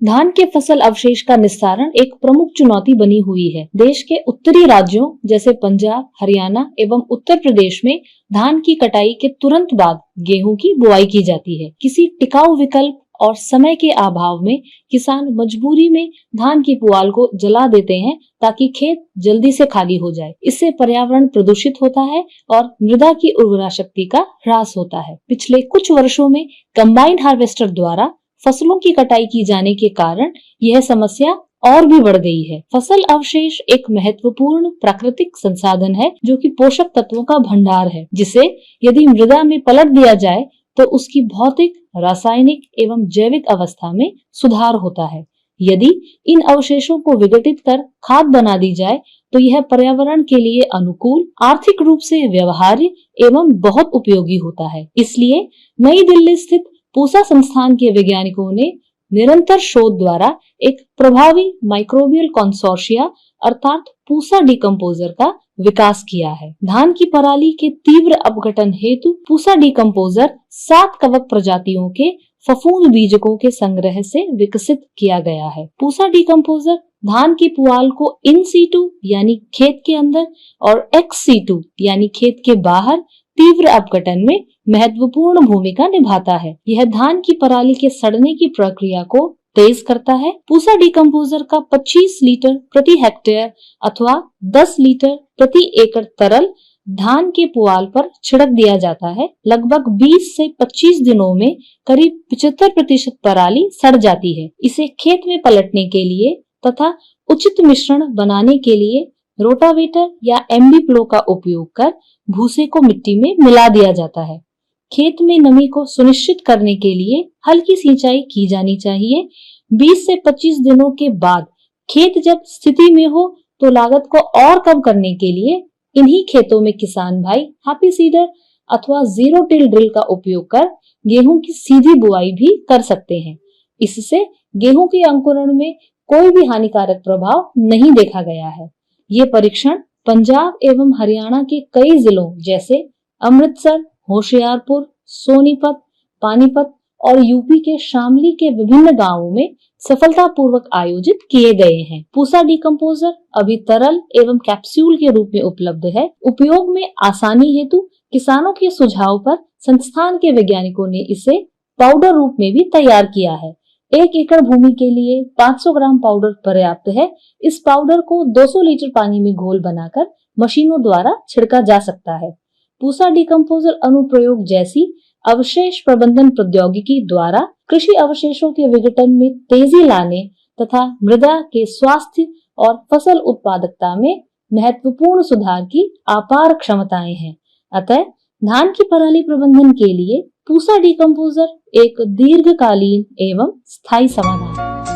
धान के फसल अवशेष का निस्तारण एक प्रमुख चुनौती बनी हुई है। देश के उत्तरी राज्यों जैसे पंजाब, हरियाणा एवं उत्तर प्रदेश में धान की कटाई के तुरंत बाद गेहूं की बुआई की जाती है। किसी टिकाऊ विकल्प और समय के अभाव में किसान मजबूरी में धान की पुआल को जला देते हैं ताकि खेत जल्दी से खाली हो जाए। इससे पर्यावरण प्रदूषित होता है और मृदा की उर्वरा शक्ति का ह्रास होता है। पिछले कुछ वर्षों में कंबाइन हार्वेस्टर द्वारा फसलों की कटाई की जाने के कारण यह समस्या और भी बढ़ गई है। फसल अवशेष एक महत्वपूर्ण प्राकृतिक संसाधन है जो कि पोषक तत्वों का भंडार है, जिसे यदि मृदा में पलट दिया जाए तो उसकी भौतिक, रासायनिक एवं जैविक अवस्था में सुधार होता है। यदि इन अवशेषों को विघटित कर खाद बना दी जाए तो यह पर्यावरण के लिए अनुकूल, आर्थिक रूप से व्यवहार्य एवं बहुत उपयोगी होता है। इसलिए नई दिल्ली स्थित पूसा संस्थान के वैज्ञानिकों ने निरंतर शोध द्वारा एक प्रभावी माइक्रोबियल कंसोर्शिया अर्थात पूसा डिकम्पोजर का विकास किया है। धान की पराली के तीव्र अपघटन हेतु पूसा डिकम्पोजर 7 कवक प्रजातियों के फफूंद बीजकों के संग्रह से विकसित किया गया है। पूसा डिकम्पोजर धान की पुआल को इन सीटू यानी खेत के अंदर और एक्स सीटू यानी खेत के बाहर तीव्र अपघटन में महत्वपूर्ण भूमिका निभाता है। यह धान की पराली के सड़ने की प्रक्रिया को तेज करता है। पूसा डिकम्पोजर का 25 लीटर प्रति हेक्टेयर अथवा 10 लीटर प्रति एकड़ तरल धान के पुआल पर छिड़क दिया जाता है। लगभग 20 से 25 दिनों में करीब 75% पराली सड़ जाती है। इसे खेत में पलटने के लिए तथा उचित मिश्रण बनाने के लिए रोटावेटर या एमबी प्लो का उपयोग कर भूसे को मिट्टी में मिला दिया जाता है। खेत में नमी को सुनिश्चित करने के लिए हल्की सिंचाई की जानी चाहिए। 20 से 25 दिनों के बाद खेत जब स्थिति में हो तो लागत को और कम करने के लिए इन्हीं खेतों में किसान भाई हैप्पी सीडर अथवा जीरो टिल ड्रिल का उपयोग कर गेहूं की सीधी बुआई भी कर सकते हैं। इससे गेहूं के अंकुरण में कोई भी हानिकारक प्रभाव नहीं देखा गया है। ये परीक्षण पंजाब एवं हरियाणा के कई जिलों जैसे अमृतसर, होशियारपुर, सोनीपत, पानीपत और यूपी के शामली के विभिन्न गांवों में सफलतापूर्वक आयोजित किए गए हैं। पूसा डिकम्पोजर अभी तरल एवं कैप्सूल के रूप में उपलब्ध है। उपयोग में आसानी हेतु किसानों के सुझाव पर संस्थान के वैज्ञानिकों ने इसे पाउडर रूप में भी तैयार किया है। 1 एकड़ भूमि के लिए 500 ग्राम पाउडर पर्याप्त है। इस पाउडर को 200 लीटर पानी में घोल बनाकर मशीनों द्वारा छिड़का जा सकता है। पूसा डिकम्पोजर अनुप्रयोग जैसी अवशेष प्रबंधन प्रौद्योगिकी द्वारा कृषि अवशेषों के विघटन में तेजी लाने तथा मृदा के स्वास्थ्य और फसल उत्पादकता में महत्वपूर्ण सुधार की अपार क्षमताएं हैं। अतः धान की पराली प्रबंधन के लिए पूसा डिकम्पोजर एक दीर्घकालीन एवं स्थायी समाधान है।